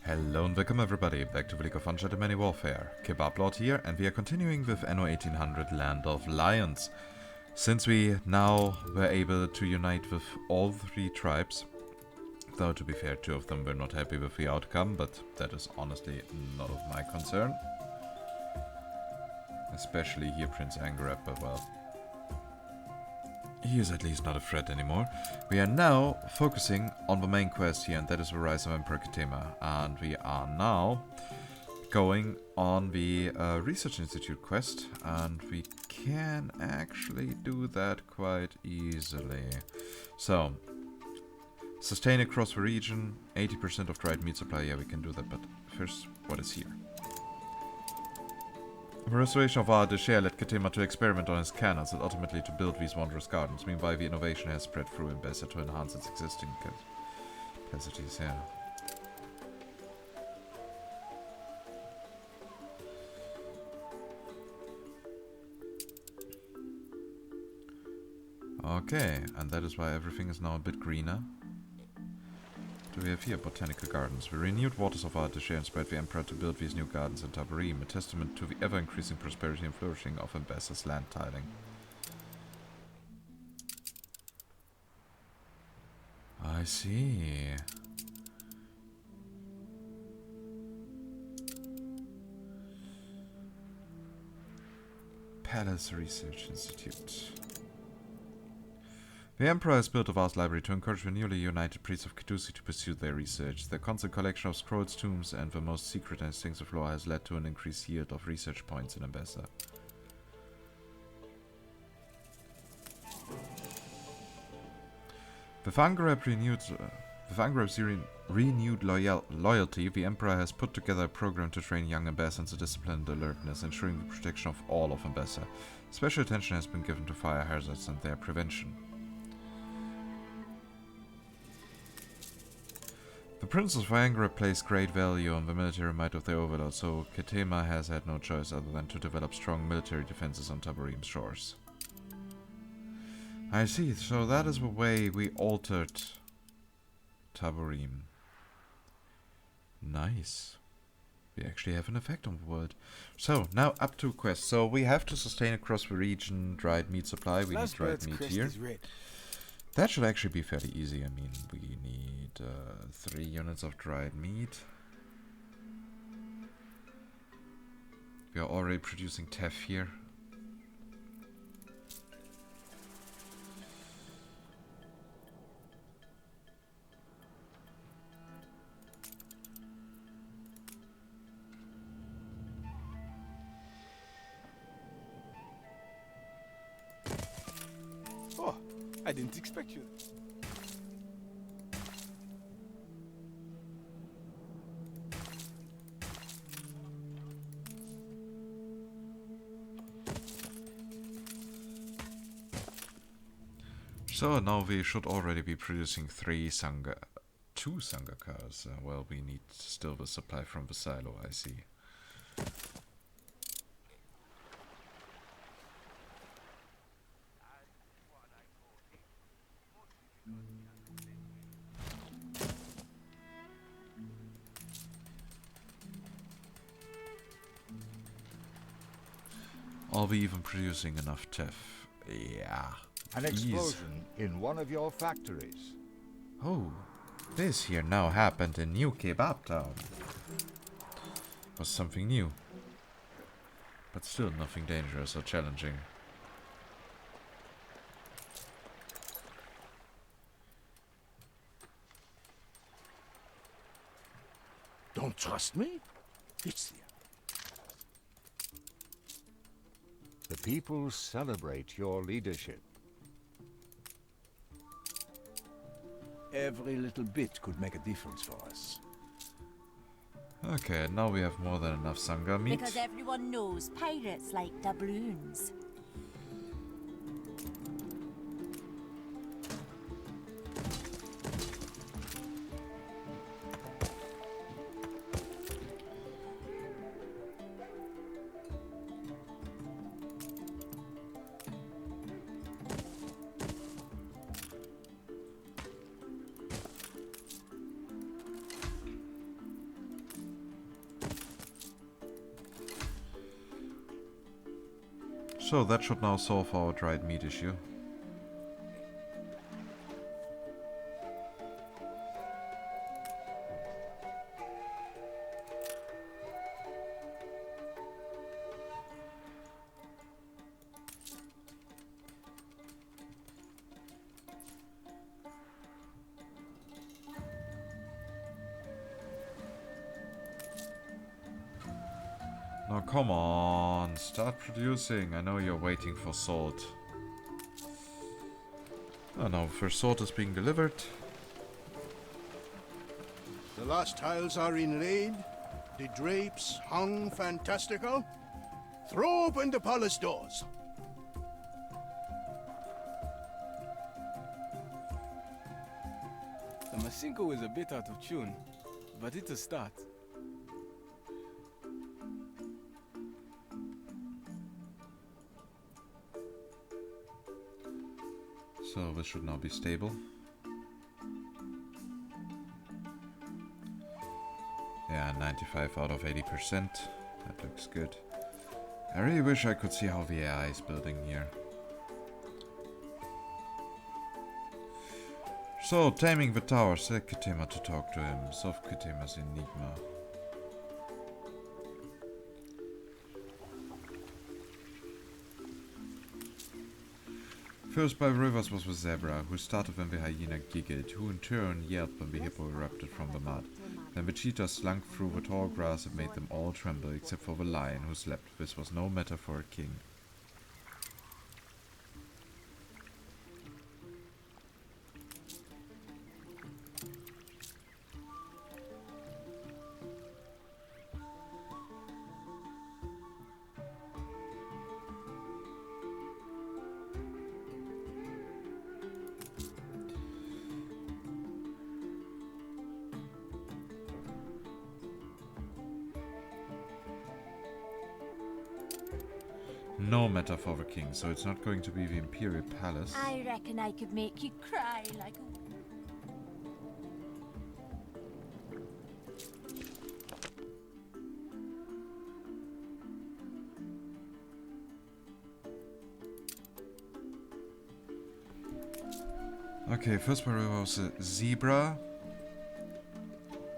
Hello and welcome everybody, back to the League of Ungentlemanly Warfare. Kebablord here, and we are continuing with Anno 1800 Land of Lions. Since we now were able to unite with all three tribes, though to be fair, two of them were not happy with the outcome, but that is honestly not of my concern. Especially here Prince Angarep, but well, he is at least not a threat anymore. We are now focusing on the main quest here, and that is the rise of Emperor Ketema. And we are now going on the Research Institute quest, and we can actually do that quite easily. So, sustain across the region, 80% of dried meat supply. Yeah, we can do that, but first, what is here? The restoration of our Deshare led Ketema to experiment on his cannons and ultimately to build these wondrous gardens. Meanwhile, the innovation has spread through Embessa to enhance its existing capacities, yeah. Okay, and that is why everything is now a bit greener. We have here botanical gardens. The renewed waters of our Deshare inspired the Emperor to build these new gardens in Tabarim, a testament to the ever-increasing prosperity and flourishing of Embessa's land tiling. I see. Palace Research Institute. The Emperor has built a vast library to encourage the newly united priests of Kedusi to pursue their research. The constant collection of scrolls, tombs, and the most secret and instinctive lore has led to an increased yield of research points in Embessa. With Angarep's renewed loyalty, the Emperor has put together a program to train young Embessans in discipline and alertness, ensuring the protection of all of Embessa. Special attention has been given to fire hazards and their prevention. The Princes of Angarep place great value on the military might of their overlord, so Ketema has had no choice other than to develop strong military defenses on Tabarim's shores. I see, so that is the way we altered Tabarim. Nice. We actually have an effect on the world. So, now up to quest. So we have to sustain across the region dried meat supply. We need dried meat here. That should actually be fairly easy. I mean, we need 3 units of dried meat. We are already producing teff here. Oh, I didn't expect you. So now we should already be producing 2 Sangha cars. Well, we need still the supply from the silo, I see. Are we even producing enough teff? Yeah. An explosion in one of your factories. Oh, this here now happened in New Kebab Town. Was something new. But still nothing dangerous or challenging. Don't trust me? It's here. The people celebrate your leadership. Every little bit could make a difference for us. Okay, now we have more than enough Sangha meat. Because everyone knows pirates like doubloons. So that should now solve our dried meat issue. Now come on, start producing. I know you're waiting for salt. Oh no, first salt is being delivered. The last tiles are inlaid, the drapes hung fantastical. Throw open the palace doors. The Masinko is a bit out of tune, but it's a start. So this should now be stable. Yeah, 95 out of 80%. That looks good. I really wish I could see how the AI is building here. So, taming the tower. Set Kitema to talk to him. Solve Kitema's enigma. First by rivers was the zebra, who started when the hyena giggled, who in turn yelped when the hippo erupted from the mud. Then the cheetah slunk through the tall grass and made them all tremble, except for the lion, who slept. This was no matter for a king. No matter for the king, so it's not going to be the imperial palace. I reckon I could make you cry like a... Okay, first by river was a zebra,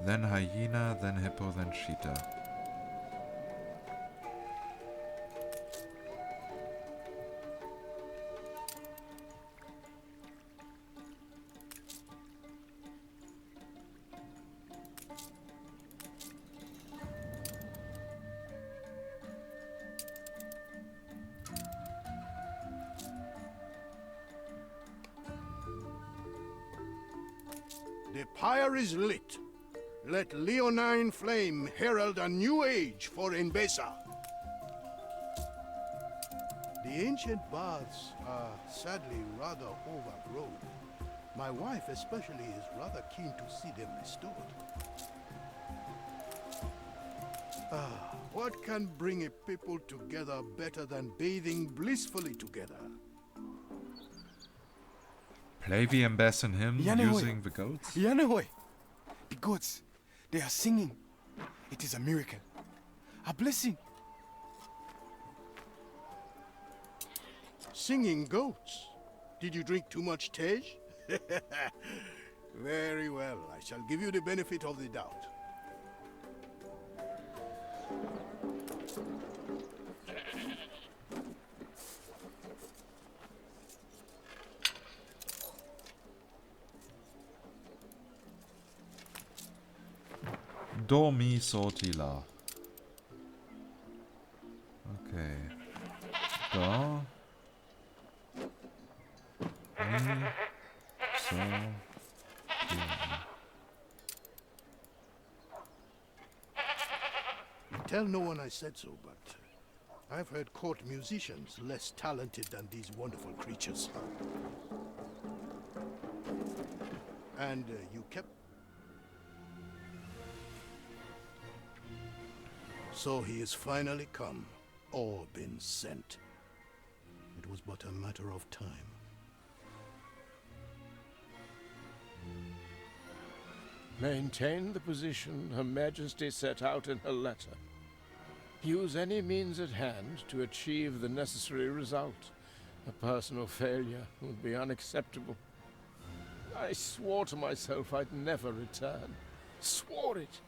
then hyena, then hippo, then cheetah. The pyre is lit. Let leonine flame herald a new age for Enbesa. The ancient baths are sadly rather overgrown. My wife especially is rather keen to see them restored. What can bring a people together better than bathing blissfully together? Play the ambassador hymn using the goats? Yanahoi! The goats, they are singing. It is a miracle. A blessing. Singing goats? Did you drink too much tej? Very well. I shall give you the benefit of the doubt. Do mi sotila. Okay. Do. Mi. So. Tell no one I said so, but I've heard court musicians less talented than these wonderful creatures. And you kept... So he is finally come, or been sent. It was but a matter of time. Maintain the position Her Majesty set out in her letter. Use any means at hand to achieve the necessary result. A personal failure would be unacceptable. I swore to myself I'd never return. Swore it.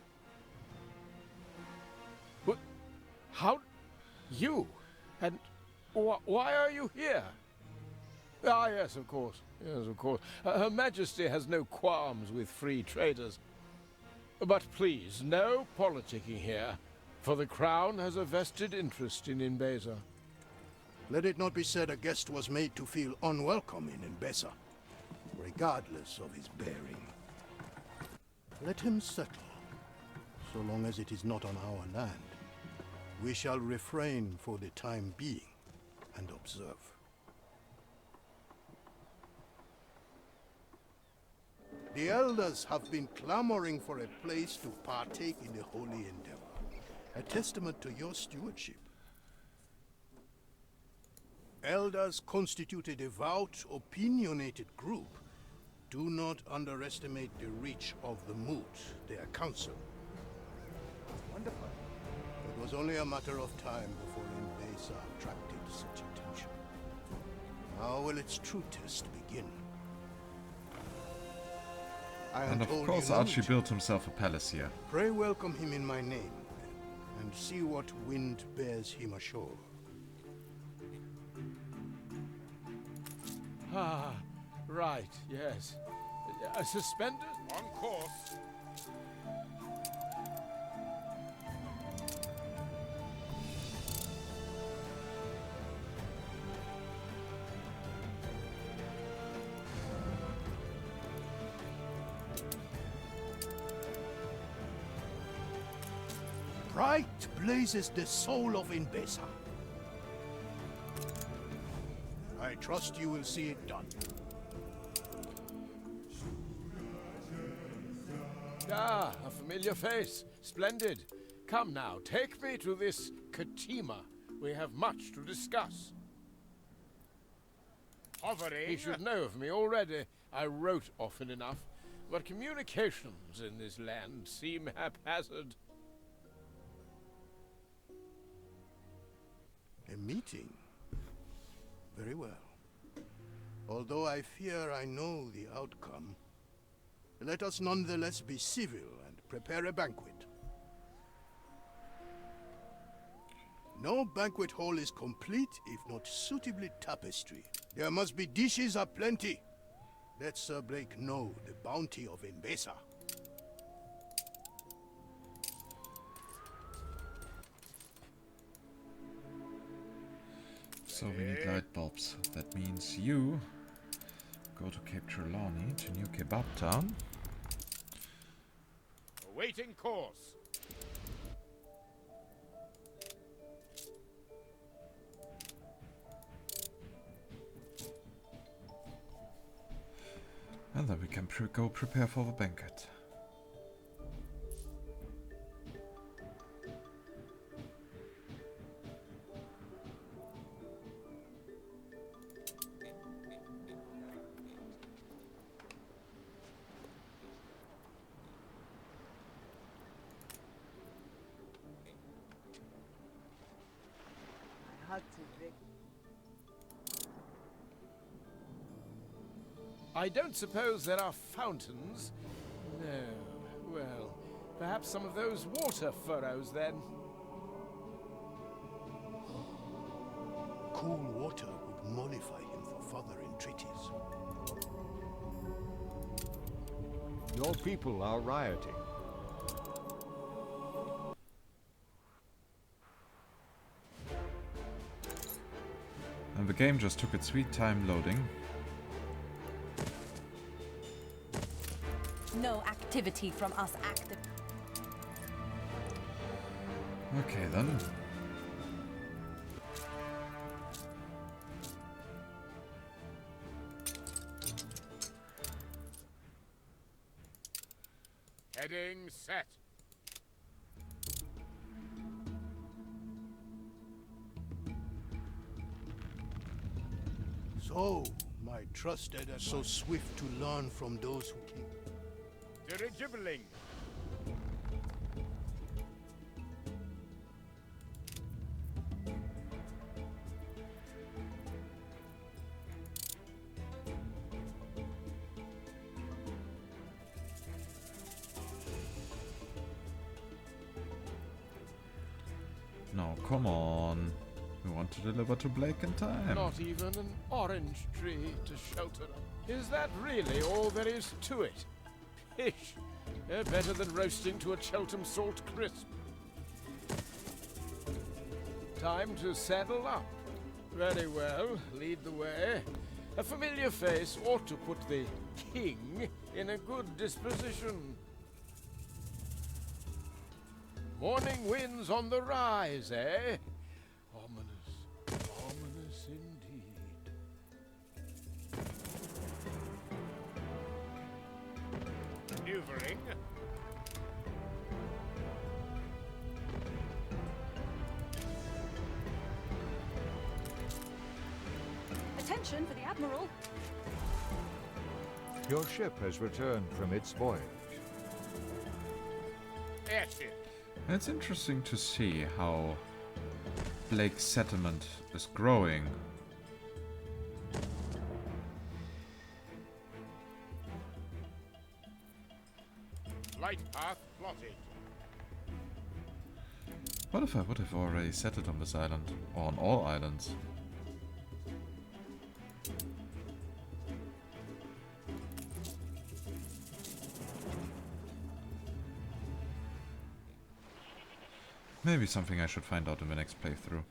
But how? You? And why are you here? Ah, yes, of course. Yes, of course. Her Majesty has no qualms with free traders. But please, no politicking here, for the Crown has a vested interest in Imbeza. Let it not be said a guest was made to feel unwelcome in Imbeza, regardless of his bearing. Let him settle, so long as it is not on our land. We shall refrain for the time being and observe. The elders have been clamoring for a place to partake in the holy endeavor, a testament to your stewardship. Elders constitute a devout, opinionated group. Do not underestimate the reach of the moot, their council. Wonderful. It was only a matter of time before Imbeza attracted such attention. Now will its true test begin. I am And of told course you know Archie it. built himself a palace here. Pray welcome him in my name, and see what wind bears him ashore. Ah, right, yes. Suspenders? On course. Bright blazes the soul of Imbeza. I trust you will see it done. Ah, a familiar face. Splendid. Come now, take me to this Katima. We have much to discuss. Hovering. He should know of me already. I wrote often enough. But communications in this land seem haphazard. A meeting? Very well. Although I fear I know the outcome, let us nonetheless be civil and prepare a banquet. No banquet hall is complete if not suitably tapestried. There must be dishes aplenty. Let Sir Blake know the bounty of Imbeza. So we need light bulbs. That means you go to Cape Trelawney, to New Kebab Town. Awaiting course. And then we can go prepare for the banquet. I don't suppose there are fountains? No. Well, perhaps some of those water furrows then. Cool water would mollify him for further entreaties. Your people are rioting. And the game just took its sweet time loading. No activity from us active. Okay then. Heading set. So, my trusted are so swift to learn from those who came. Dirigibbling. No, come on. We want to deliver to Blake in time. Not even an orange tree to shelter us. Is that really all there is to it? Pish! They're better than roasting to a Cheltenham salt crisp. Time to saddle up. Very well, lead the way. A familiar face ought to put the king in a good disposition. Morning winds on the rise, eh? Ominous, ominous indeed. Maneuvering. Attention for the Admiral. Your ship has returned from its voyage. Airship. It's interesting to see how Blake's settlement is growing. Light path plotted. What if I would have already settled on this island? Or on all islands? Maybe something I should find out in the next playthrough.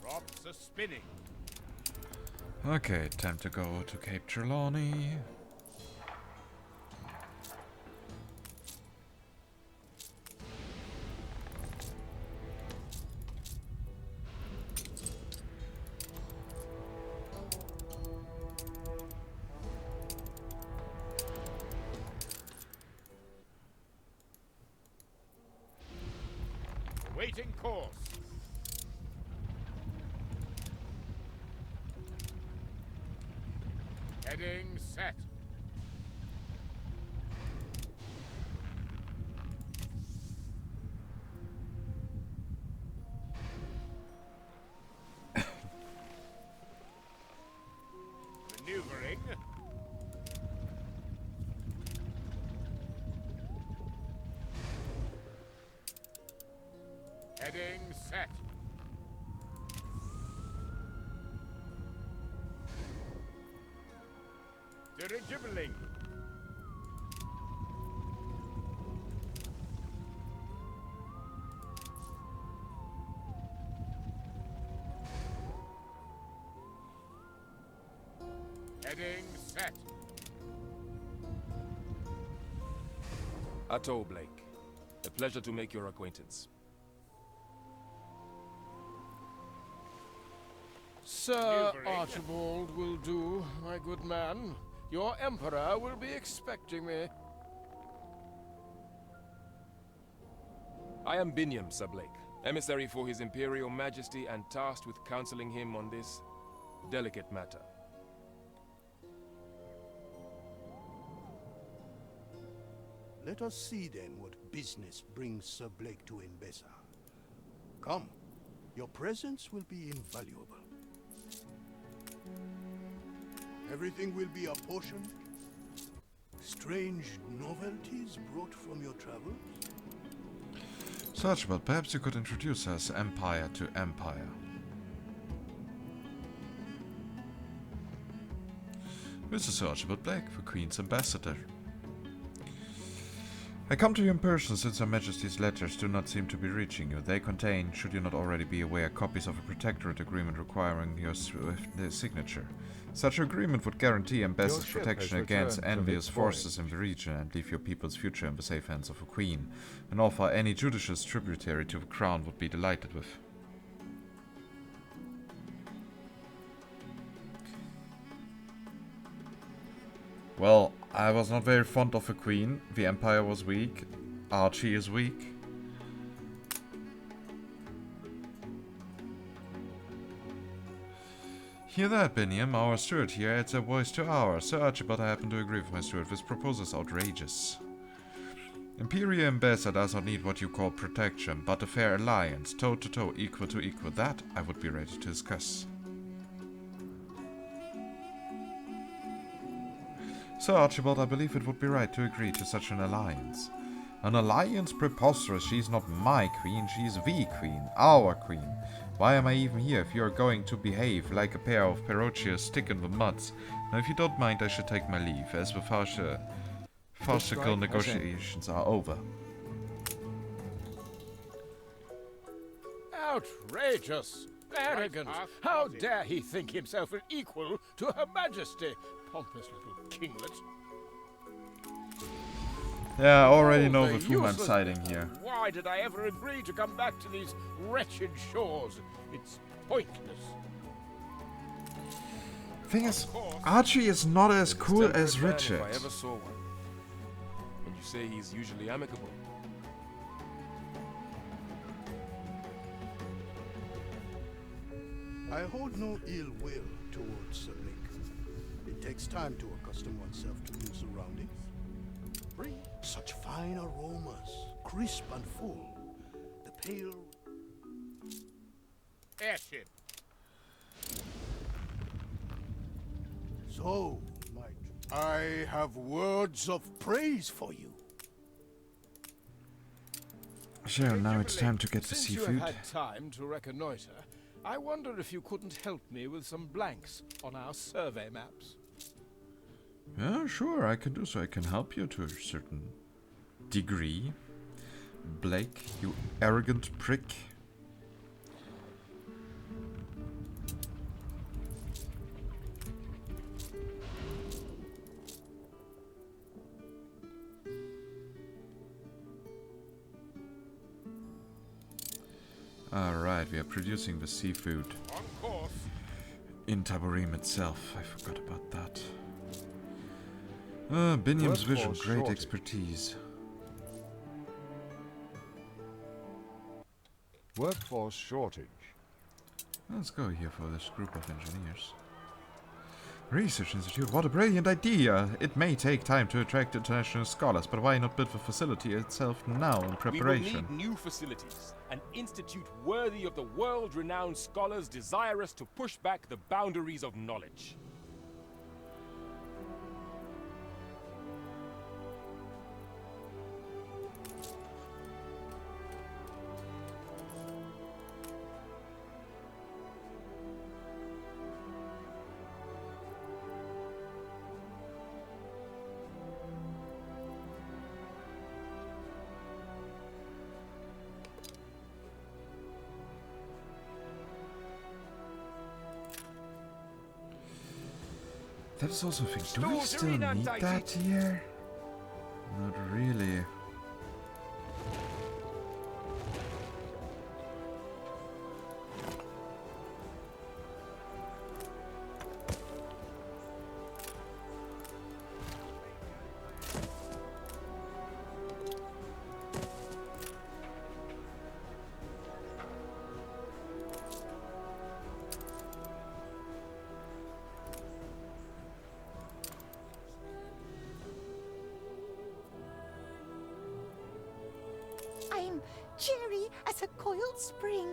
Props are spinning. Okay, time to go to Cape Trelawney. Waiting course. Heading set. Maneuvering. Heading set. Dirigibbling. Heading set. Atto, Blake. A pleasure to make your acquaintance. Sir Archibald will do, my good man. Your Emperor will be expecting me. I am Binyam, Sir Blake, emissary for His Imperial Majesty and tasked with counseling him on this delicate matter. Let us see then what business brings Sir Blake to Embesa. Come, your presence will be invaluable. Everything will be apportioned. Strange novelties brought from your travels. So Archibald, perhaps you could introduce us Empire to Empire. This is Sir Archibald Blake, the Queen's Ambassador. I come to you in person since Her Majesty's letters do not seem to be reaching you. They contain, should you not already be aware, copies of a protectorate agreement requiring your signature. Such agreement would guarantee Embessa's protection against envious forces in the region and leave your people's future in the safe hands of a queen, an offer any judicious tributary to the crown would be delighted with. Well, I was not very fond of the queen. The empire was weak. Archie is weak. Hear that, Binyam? Our steward here adds a voice to ours. Sir Archibald, I happen to agree with my steward. This proposal is outrageous. Imperial Embesa does not need what you call protection, but a fair alliance, toe to toe, equal to equal. That I would be ready to discuss. So, Archibald, I believe it would be right to agree to such an alliance. An alliance? Preposterous. She's not my queen, she's the queen. Our queen. Why am I even here if you're going to behave like a pair of Perochias stick in the muds? Now, if you don't mind, I should take my leave, as the farcical negotiations are over. Outrageous! Arrogant! How dare he think himself an equal to Her Majesty? Pompous little kinglet. Yeah, I already know the with whom I'm useless- siding here. Why did I ever agree to come back to these wretched shores? It's pointless. Thing is, Archie is not as cool Temperate as man Richard. If I ever saw one. When you say he's usually amicable. I hold no ill will towards Sir Nick. It takes time to accustom oneself to new surroundings. Breathe such fine aromas, crisp and full. The pale... Airship. So, I have words of praise for you. So, now it's time to get the Since you seafood. have had time to reconnoiter, I wonder if you couldn't help me with some blanks on our survey maps. Yeah, sure, I can do so. I can help you to a certain degree. Blake, you arrogant prick. Alright, we are producing the seafood On course. in Taborim itself. I forgot about that. Binyam's vision, Workforce great shortage. expertise. Workforce shortage. Let's go here for this group of engineers. Research Institute, what a brilliant idea! It may take time to attract international scholars, but why not build the facility itself now in We will preparation? need new facilities. An institute worthy of the world-renowned scholars desirous to push back the boundaries of knowledge. That is also a thing. Do we still need that here? Not really. I'm cheery as a coiled spring.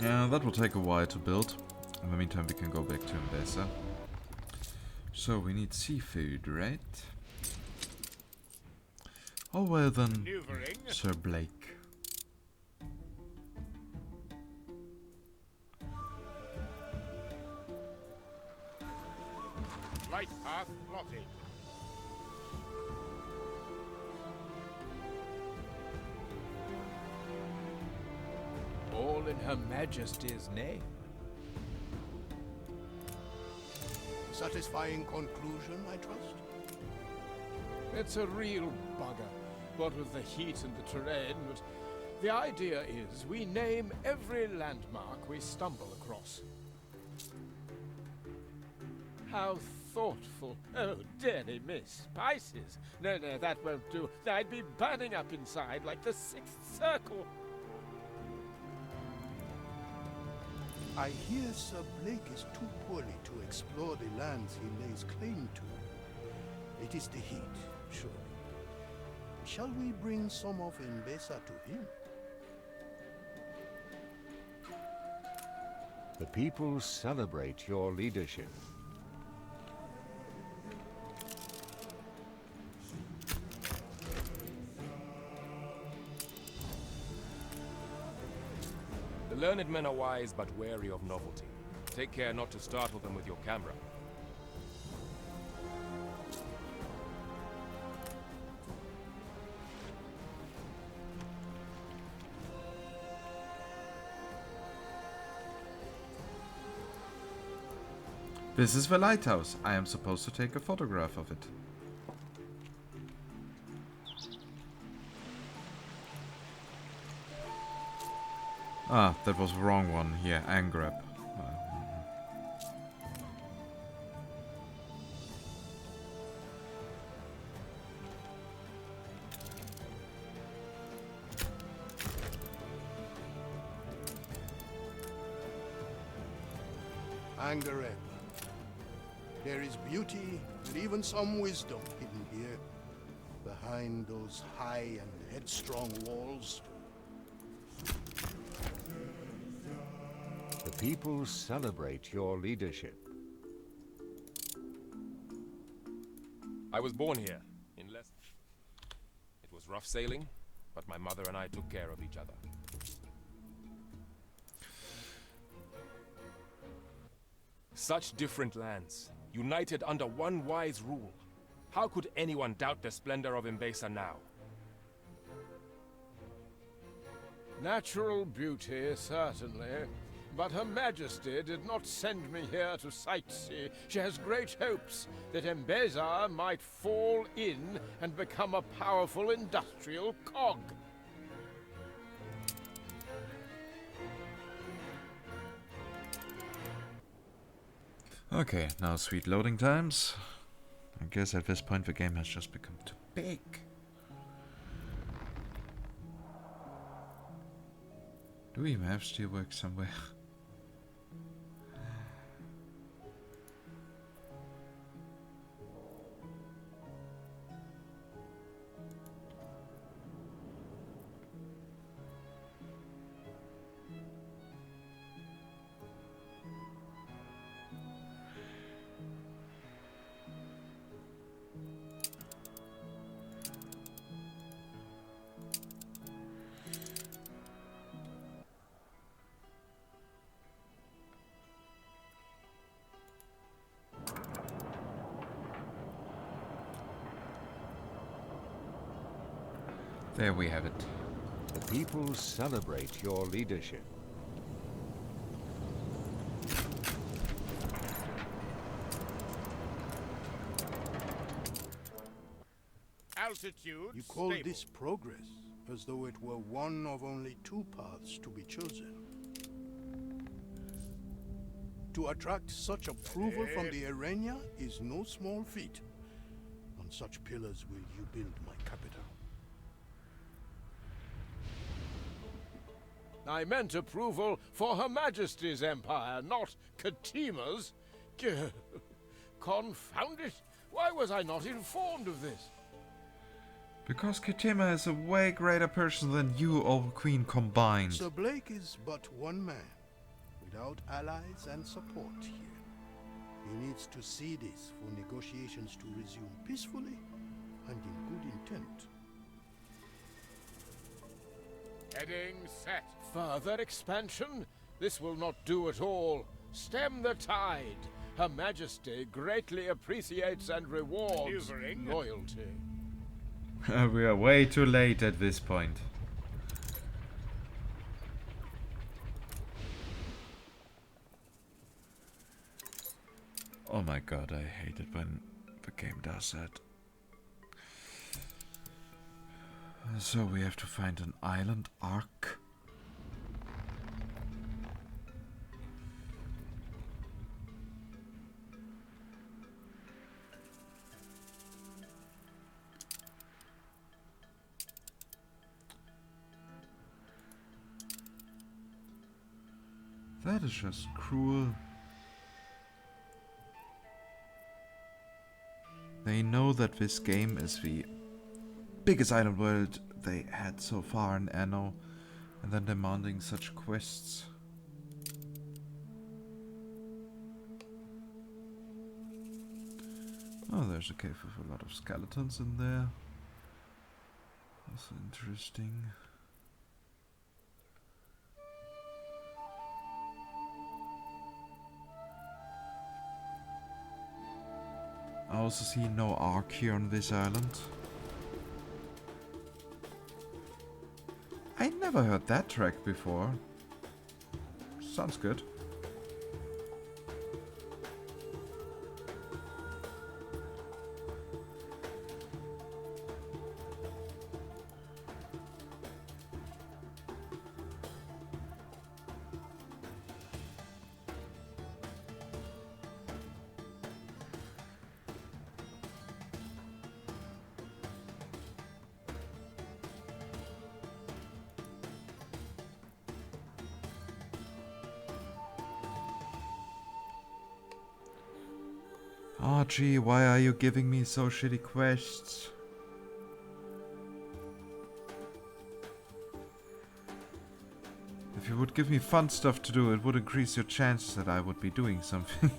Yeah, that will take a while to build. In the meantime, we can go back to Mbesa. So we need seafood, right? Oh well then, Maneuvering. Sir Blake. Light path plotted. All in Her Majesty's name. Satisfying conclusion, I trust? It's a real bugger, what with the heat and the terrain, but the idea is we name every landmark we stumble across. How thoughtful. Oh, dearly miss. Spices. No, that won't do. I'd be burning up inside like the Sixth Circle. I hear Sir Blake is too poorly to explore the lands he lays claim to. It is the heat, surely. Shall we bring some of Mbesa to him? The people celebrate your leadership. The learned men are wise but wary of novelty. Take care not to startle them with your camera. This is the lighthouse. I am supposed to take a photograph of it. Ah, that was the wrong one here. Angrep. Angerep. There is beauty and even some wisdom hidden here, behind those high and headstrong walls. The people celebrate your leadership. I was born here, in less... It was rough sailing, but my mother and I took care of each other. Such different lands, united under one wise rule. How could anyone doubt the splendor of Embesa now? Natural beauty, certainly. But Her Majesty did not send me here to sightsee. She has great hopes that Embesa might fall in and become a powerful industrial cog. Okay, now sweet loading times. I guess at this point the game has just become too big. Do we even have steelwork somewhere? There we have it. The people celebrate your leadership. Altitude You call stable. this progress, as though it were one of only two paths to be chosen. To attract such approval from the Arena is no small feat. On such pillars will you build my capital. I meant approval for Her Majesty's empire, not Katima's. Confound it! Why was I not informed of this? Because Katima is a way greater person than you, O Queen, combined. Sir Blake is but one man, without allies and support here. He needs to see this for negotiations to resume peacefully and in good intent. Heading set. Further expansion? This will not do at all. Stem the tide. Her Majesty greatly appreciates and rewards Maneuvering. loyalty. We are way too late at this point. Oh my god, I hate it when the game does that. So we have to find an island arc. That is just cruel. They know that this game is the biggest island world they had so far in Anno, and then demanding such quests. Oh, there's a cave with a lot of skeletons in there. That's interesting. I also see no ark here on this island. I never heard that track before. Sounds good. Archie, why are you giving me so shitty quests? If you would give me fun stuff to do, it would increase your chances that I would be doing something.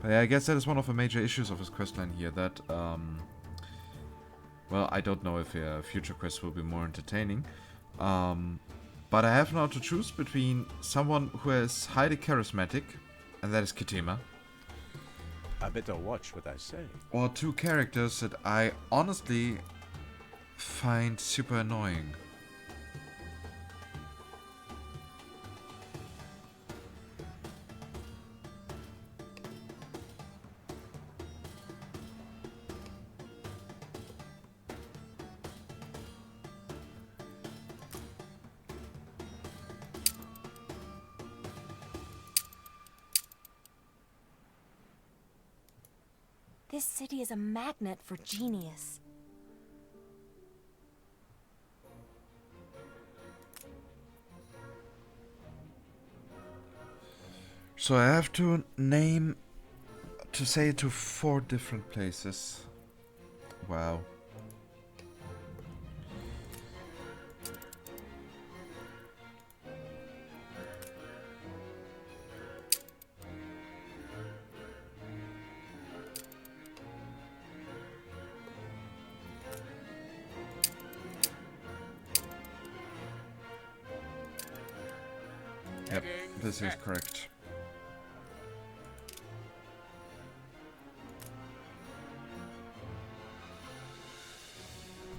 But yeah, I guess that is one of the major issues of this questline here, that, well, I don't know if future quests will be more entertaining. But I have now to choose between someone who is highly charismatic, and that is Ketema, I better watch what I say. or two characters that I honestly find super annoying. This city is a magnet for genius. So I have to say it to 4 different places. Wow. Yep, this is correct.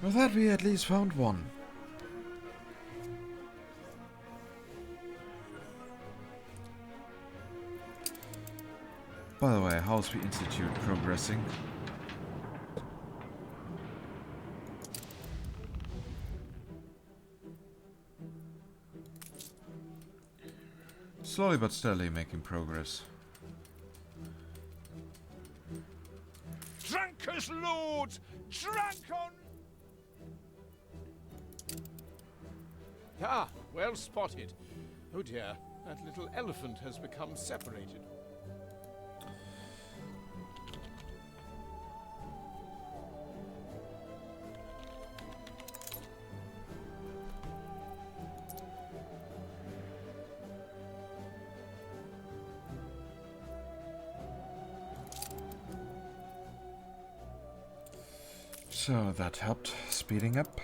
With that, we at least found one. By the way, how's the Institute progressing? Slowly but steadily making progress. Drunk as lords! Drunk on... Ah, well spotted. Oh dear, that little elephant has become separated. So that helped speeding up.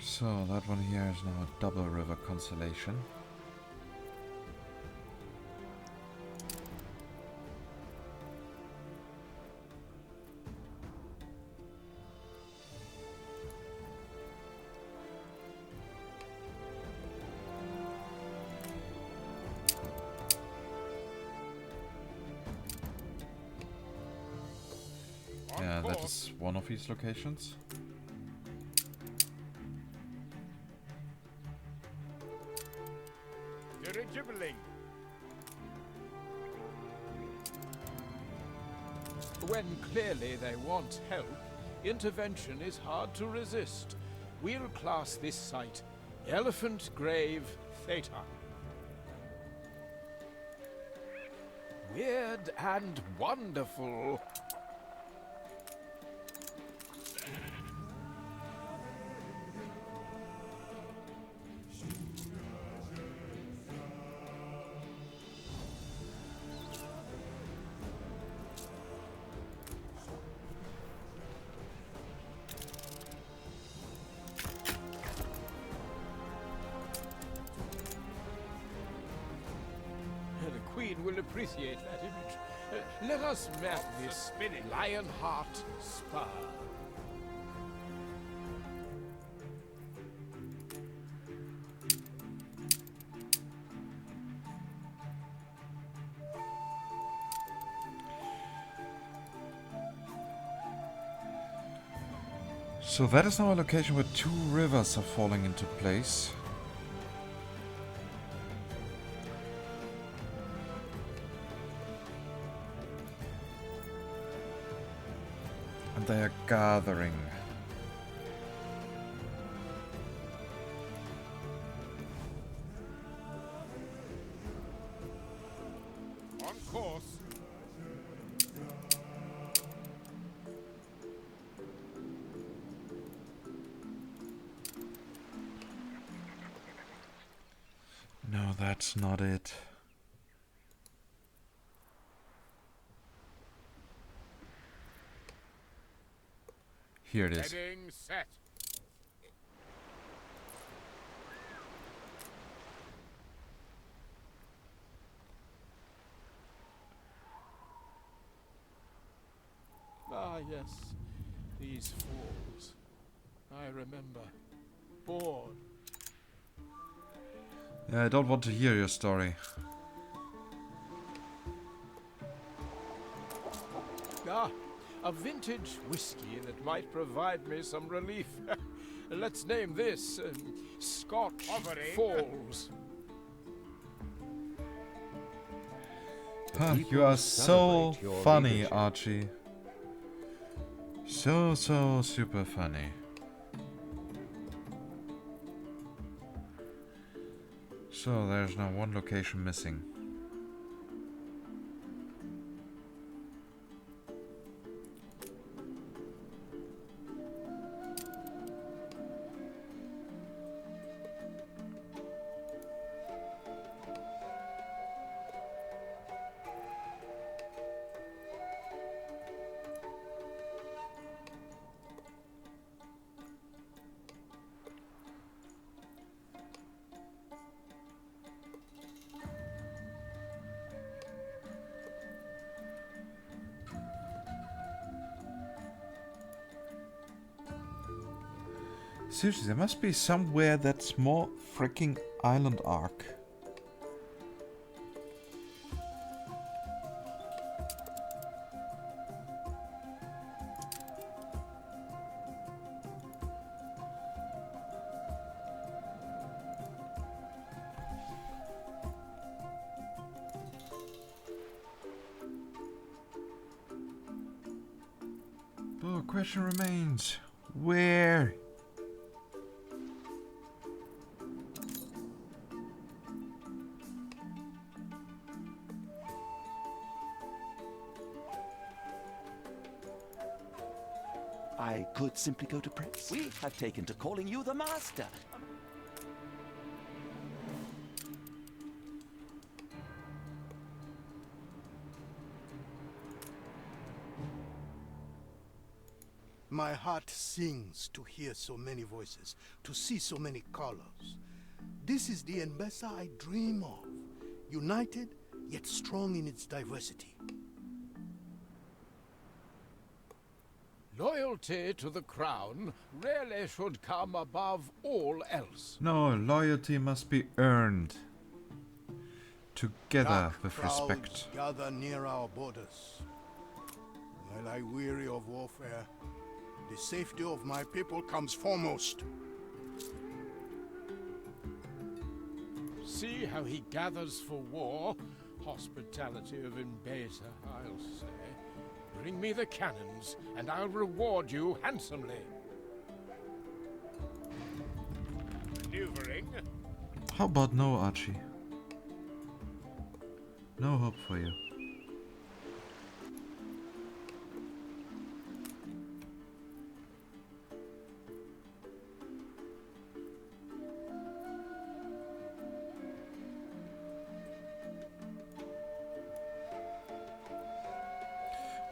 So that one here is now a double river constellation. Yeah, that is one of these locations. Dirigibbling. When clearly they want help, intervention is hard to resist. We'll class this site Elephant Grave Theta. weird and wonderful. The Queen will appreciate that image. Let us map this Lionheart Spur. So that is now a location where two rivers are falling into place. And they are gathering. On course. No, that's not it. Here it is. Heading set. Ah, yes. These falls. I remember. Bored. Yeah, I don't want to hear your story. Ah, a vintage whiskey that might provide me some relief. Let's name this Scotch Hovering. Falls. Huh, you people are so celebrate your funny, leadership. Archie. So super funny. So there's now one location missing. Seriously, there must be somewhere that's more freaking island arc. But question remains, where? I could simply go to press. We have taken to calling you the master. My heart sings to hear so many voices, to see so many colors. This is the Mbesa I dream of, united yet strong in its diversity. Loyalty to the crown really should come above all else. No, loyalty must be earned. Together Dark with crowds respect. gather near our borders. While I weary of warfare, the safety of my people comes foremost. See how he gathers for war. Hospitality of Mbesa, I'll say. Bring me the cannons, and I'll reward you handsomely. Maneuvering. How about no, Archie? No hope for you.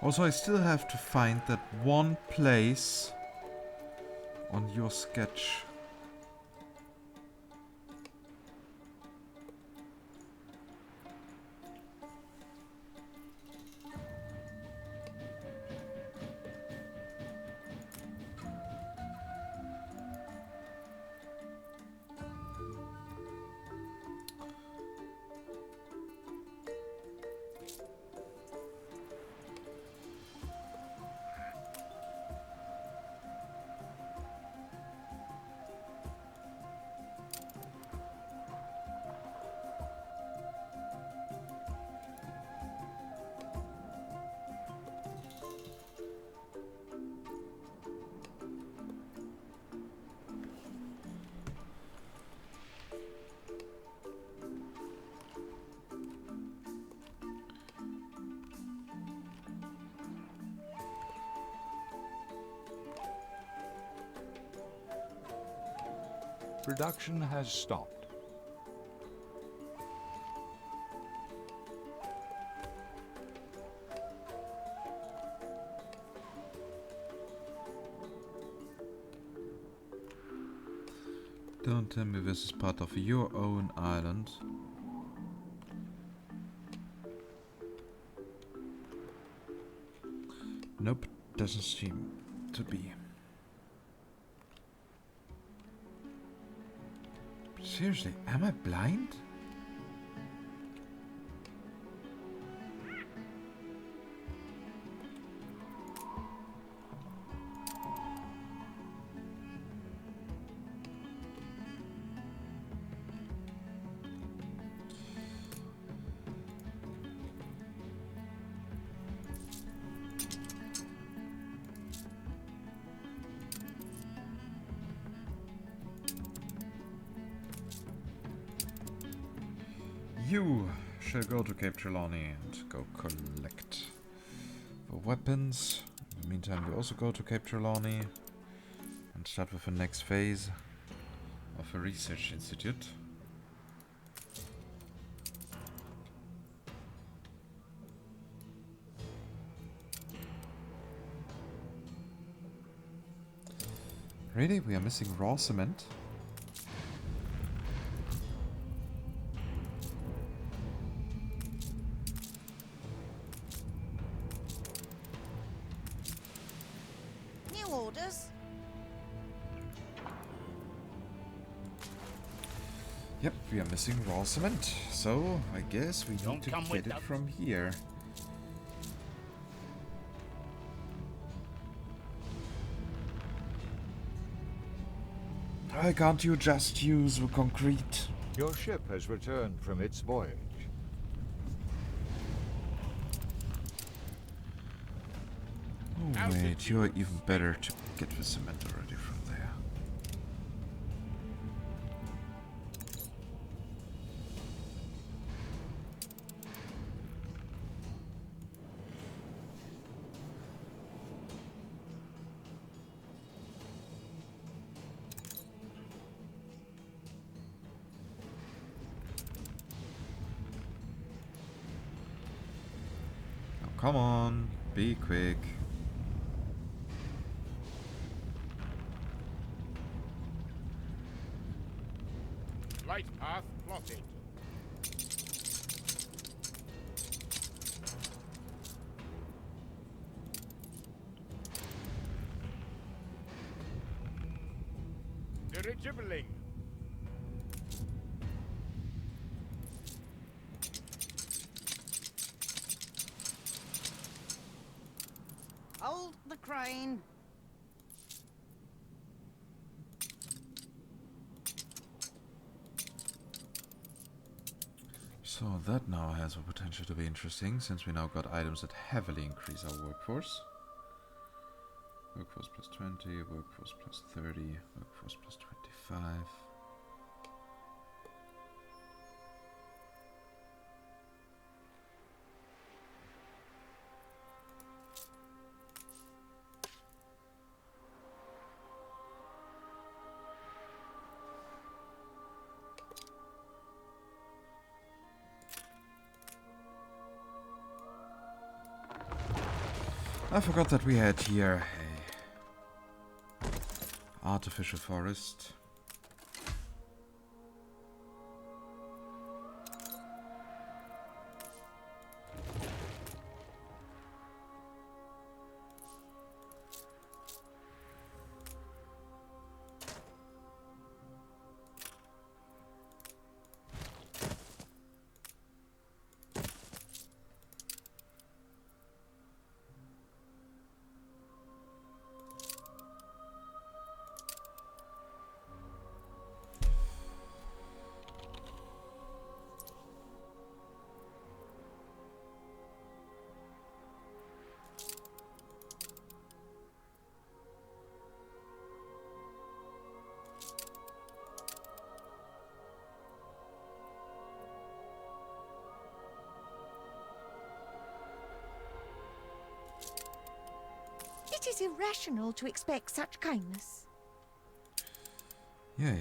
Also, I still have to find that one place on your sketch. Production has stopped. Don't tell me this is part of your own island. Nope, doesn't seem to be. Seriously, am I blind? You shall go to Cape Trelawney and go collect the weapons. In the meantime, we also go to Cape Trelawney and start with the next phase of a research institute. Really? We are missing raw cement? Yep, we are missing raw cement, so I guess we need to get it from here. Why can't you just use the concrete? Your ship has returned from its voyage. Oh wait, you're even better to get the cement already from there. Oh, come on, be quick. Light path plotted. Dirigibbling. Hold the crane. So that now has the potential to be interesting, since we now got items that heavily increase our workforce. Workforce plus 20, workforce plus 30, workforce plus 25. I forgot that we had here a artificial forest. It is irrational to expect such kindness. Yeah.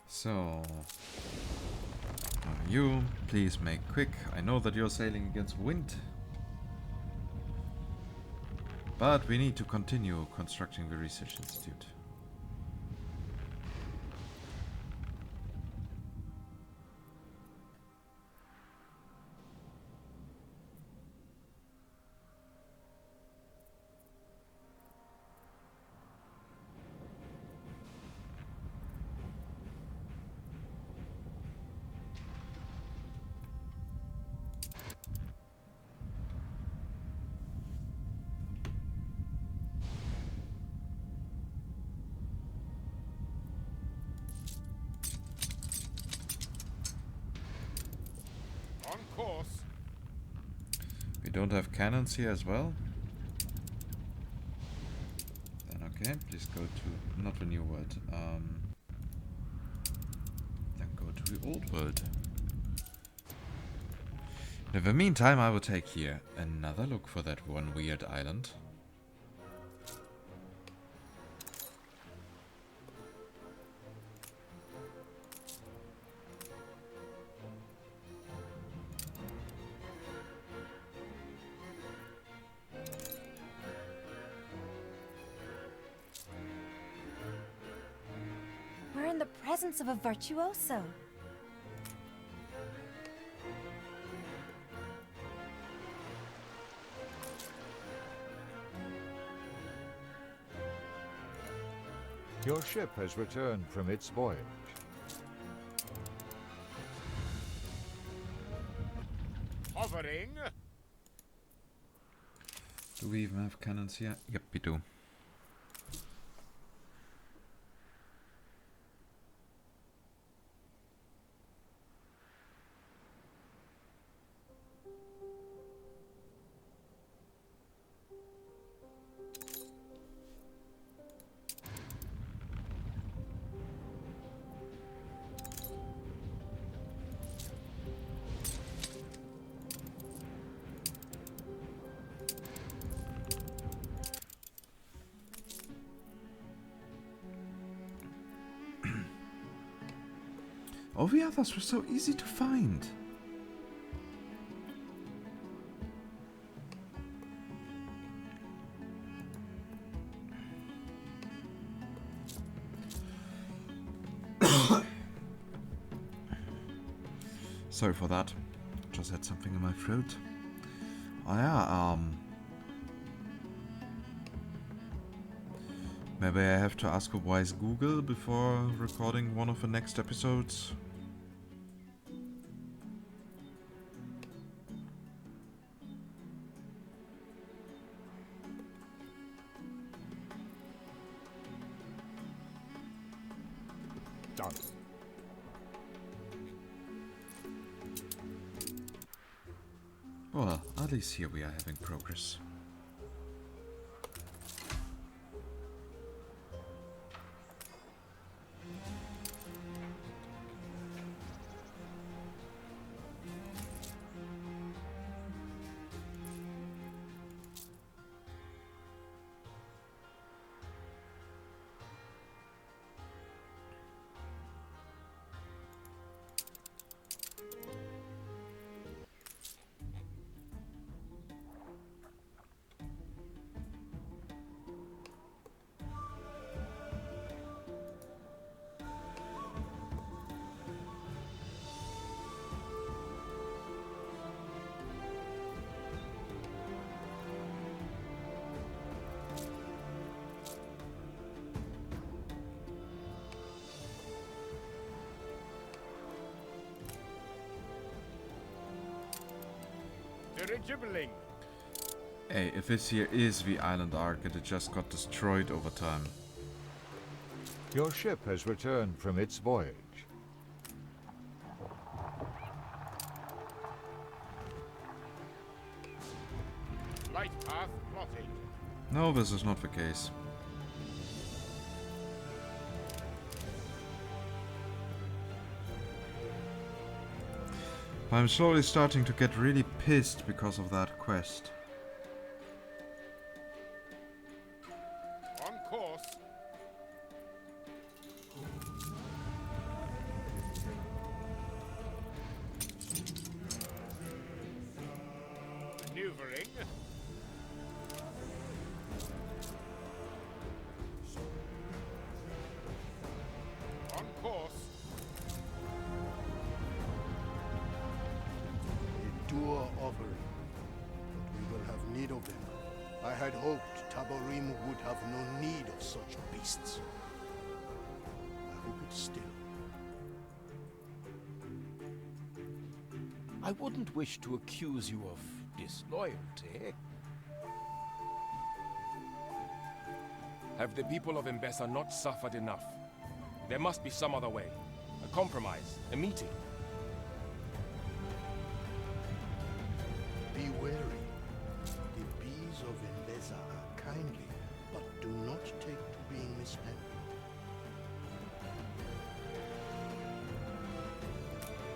So, you please make quick. I know that you're sailing against wind, but we need to continue constructing the research institute. On course. We don't have cannons here as well. Then okay, please go to not the new world. Then go to the old world. In the meantime, I will take here another look for that one weird island. We're in the presence of a virtuoso. Your ship has returned from its voyage. Hovering. Do we even have cannons here? Yep, we do. All the others were so easy to find. Sorry for that. Just had something in my throat. Oh yeah, maybe I have to ask a wise Google before recording one of the next episodes. Done. Well, at least here we are having progress. Dirigibbling. Hey, if this here is the island arc and it just got destroyed over time. Your ship has returned from its voyage. Light path plotted. No, this is not the case. I'm slowly starting to get really pissed because of that quest. On course. Maneuvering. On course. A doer offering, but we will have need of them. I had hoped Taborim would have no need of such beasts. I hope it still. I wouldn't wish to accuse you of disloyalty. Have the people of Mbessa not suffered enough? There must be some other way. A compromise, a meeting. Be wary. The bees of Mbessa are kindly, but do not take to being mishandled.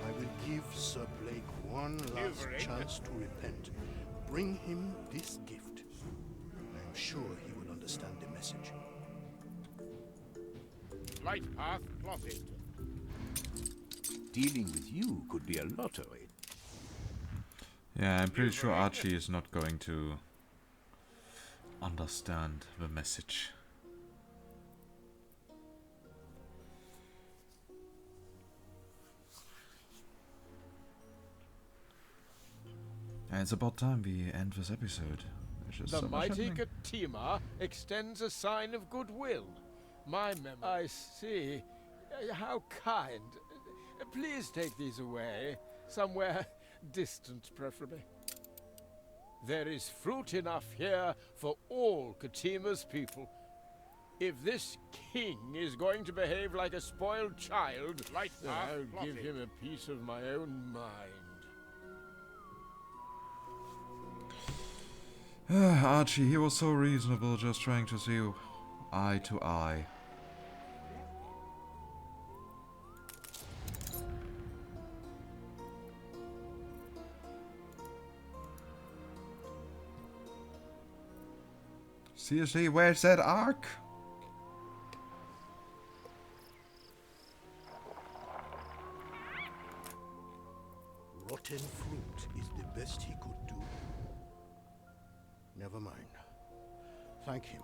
I will give Sir Blake one last Maneuvering. chance to repent. Bring him this gift. I am sure he will understand the message. Light path plotted. Dealing with you could be a lottery. Yeah, I'm pretty sure Archie is not going to understand the message. And it's about time we end this episode. There's just The so much mighty happening. Katima extends a sign of goodwill. My memory. I see. How kind. Please take these away. Somewhere distant, preferably. There is fruit enough here for all Katima's people. If this king is going to behave like a spoiled child, then I'll give him a piece of my own mind. Archie, he was so reasonable, just trying to see eye to eye. Seriously, where's that arc? Rotten fruit is the best he could do. Never mind. Thank him.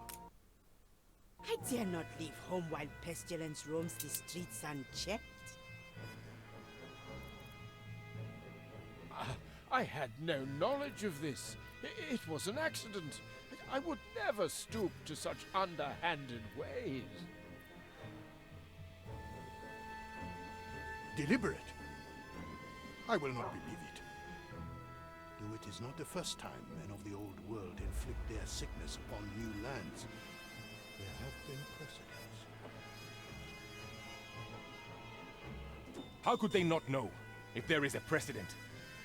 I dare not leave home while pestilence roams the streets unchecked. I had no knowledge of this. It was an accident. I would never stoop to such underhanded ways. Deliberate? I will not believe it. Though it is not the first time men of the old world inflict their sickness upon new lands, there have been precedents. How could they not know? If there is a precedent,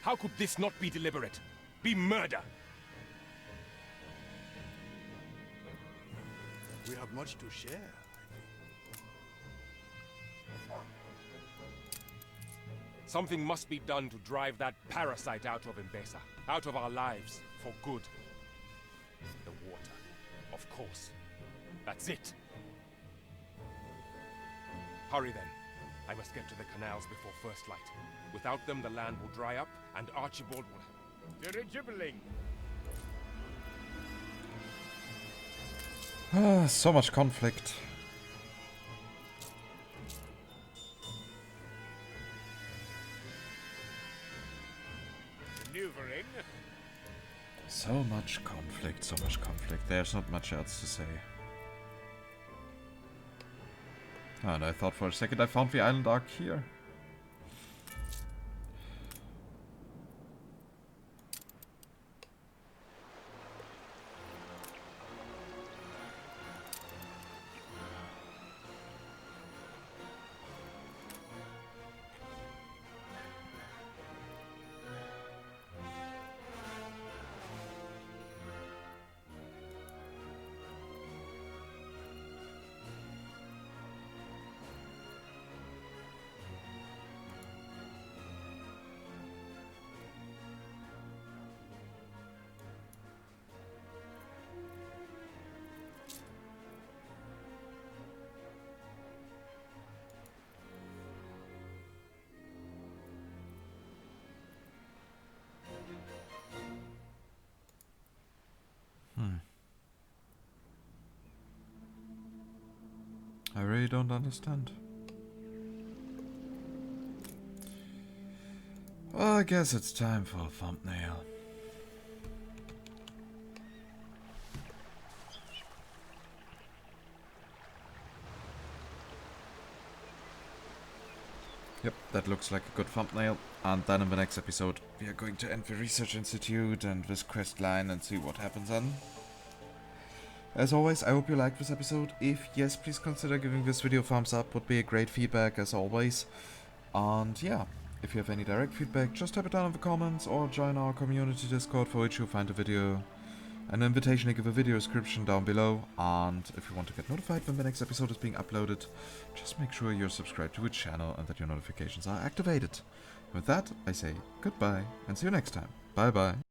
how could this not be deliberate? Be murder! We have much to share, Something must be done to drive that parasite out of Mbessa, out of our lives, for good. The water, of course. That's it. Hurry then. I must get to the canals before first light. Without them, the land will dry up, and Archibald will... Dirigibbling. So much conflict. Maneuvering. So much conflict, so much conflict. There's not much else to say. And I thought for a second I found the island arc here. I really don't understand. Well, I guess it's time for a thumbnail. Yep, that looks like a good thumbnail. And then in the next episode, we are going to end the Research Institute and this quest line and see what happens then. As always, I hope you liked this episode. If yes, please consider giving this video a thumbs up. Would be a great feedback as always. And yeah, if you have any direct feedback, just type it down in the comments or join our community Discord, for which you'll find a video, an invitation to give a video description down below. And if you want to get notified when the next episode is being uploaded, just make sure you're subscribed to the channel and that your notifications are activated. With that, I say goodbye and see you next time. Bye bye.